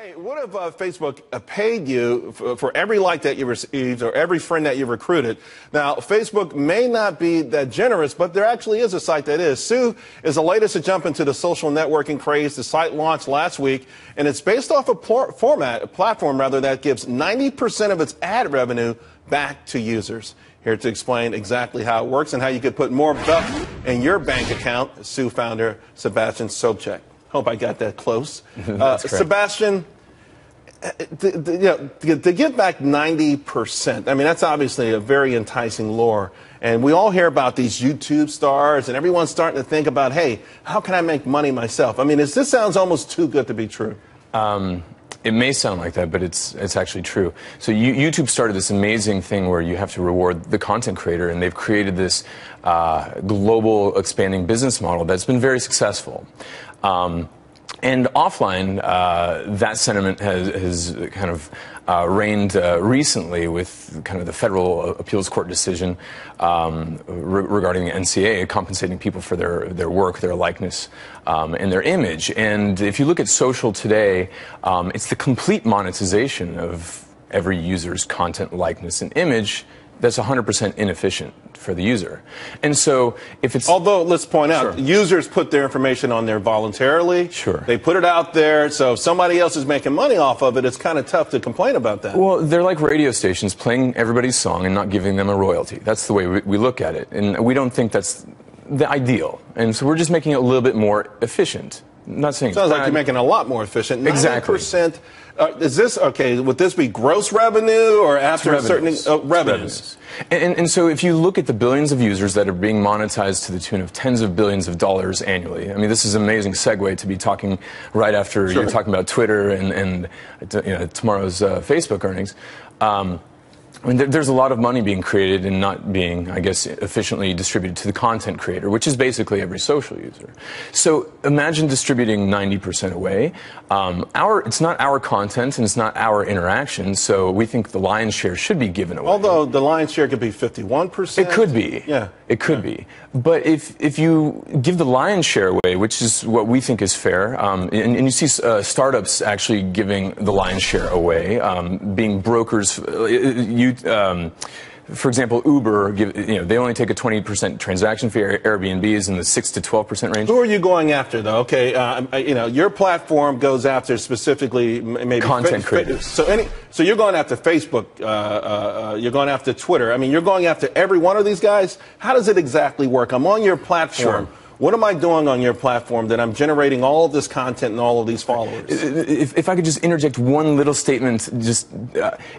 Hey, what if Facebook paid you for every like that you received or every friend that you recruited? Now, Facebook may not be that generous, but there actually is a site that is. Sue is the latest to jump into the social networking craze. The site launched last week, and it's based off a platform that gives 90% of its ad revenue back to users. Here to explain exactly how it works and how you could put more buck in your bank account, Sue founder Sebastian Sobczak. Hope I got that close. Sebastian, to give back 90%, I mean, that's obviously a very enticing lure. And we all hear about these YouTube stars, and everyone's starting to think about, hey, how can I make money myself? I mean, this sounds almost too good to be true. It may sound like that, but it's actually true. So YouTube started this amazing thing where you have to reward the content creator, and they've created this global expanding business model that's been very successful. And offline, that sentiment has kind of reigned recently with kind of the federal appeals court decision regarding the NCA compensating people for their work, their likeness, and their image. And if you look at social today, it's the complete monetization of every user's content, likeness, and image that's 100% inefficient for the user. And so if it's... Although, let's point out, users put their information on there voluntarily. Sure. They put it out there, so if somebody else is making money off of it, it's kind of tough to complain about that. Well, they're like radio stations playing everybody's song and not giving them a royalty. That's the way we look at it. And we don't think that's the ideal. And so we're just making it a little bit more efficient. I'm not saying sounds like you're making it a lot more efficient. 90%, exactly. Is this, okay, would this be gross revenue or after a certain revenues? And so if you look at the billions of users that are being monetized to the tune of tens of billions of dollars annually, I mean, this is an amazing segue to be talking right after you're talking about Twitter and tomorrow's Facebook earnings. I mean, there's a lot of money being created and not being, I guess, efficiently distributed to the content creator, which is basically every social user. So imagine distributing 90% away. It's not our content and it's not our interaction, so we think the lion's share should be given away. Although the lion's share could be 51%. It could be. Yeah. It could be. But if you give the lion's share away, which is what we think is fair, and you see startups actually giving the lion's share away, being brokers, for example, Uber, they only take a 20% transaction fee. Airbnb is in the 6 to 12% range. Who are you going after, though? Okay, your platform goes after specifically maybe content creators. So you're going after Facebook. You're going after Twitter. I mean, you're going after every one of these guys. How does it exactly work? I'm on your platform. Sure. What am I doing on your platform that I'm generating all of this content and all of these followers? If I could just interject one little statement,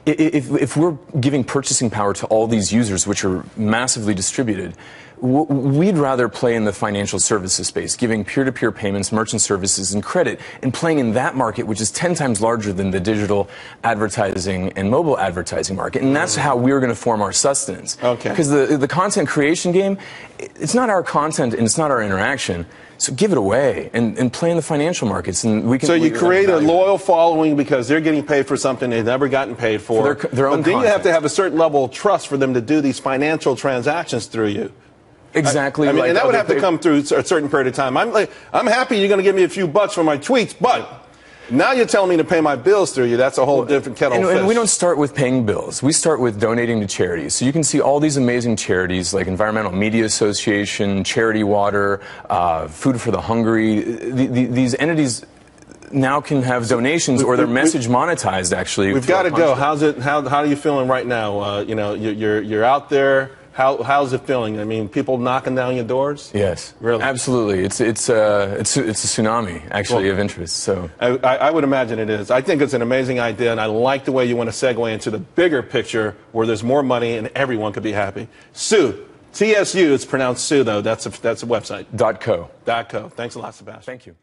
if we're giving purchasing power to all these users, which are massively distributed, we'd rather play in the financial services space, giving peer-to-peer payments, merchant services, and credit, and playing in that market, which is 10 times larger than the digital advertising and mobile advertising market. And that's how we're going to form our sustenance. Okay. Because the content creation game, it's not our content and it's not our interaction. So give it away and play in the financial markets. And we can. So you create a loyal following because they're getting paid for something they've never gotten paid for. Their own but then content. You have to have a certain level of trust for them to do these financial transactions through you. Exactly. I mean, and that would have to come through a certain period of time. I'm happy you're going to give me a few bucks for my tweets, but now you're telling me to pay my bills through you. That's a whole different kettle of fish. And we don't start with paying bills. We start with donating to charities. So you can see all these amazing charities like Environmental Media Association, Charity Water, Food for the Hungry. These entities now can have donations or their message monetized, actually. We've got to go. How are you feeling right now? You're out there. How's it feeling? I mean, people knocking down your doors? Yes, really, absolutely. It's a tsunami actually of interest. So I would imagine it is. I think it's an amazing idea, and I like the way you want to segue into the bigger picture where there's more money and everyone could be happy. Sue, TSU. It's pronounced Sue though. That's a website. .co. .co. Thanks a lot, Sebastian. Thank you.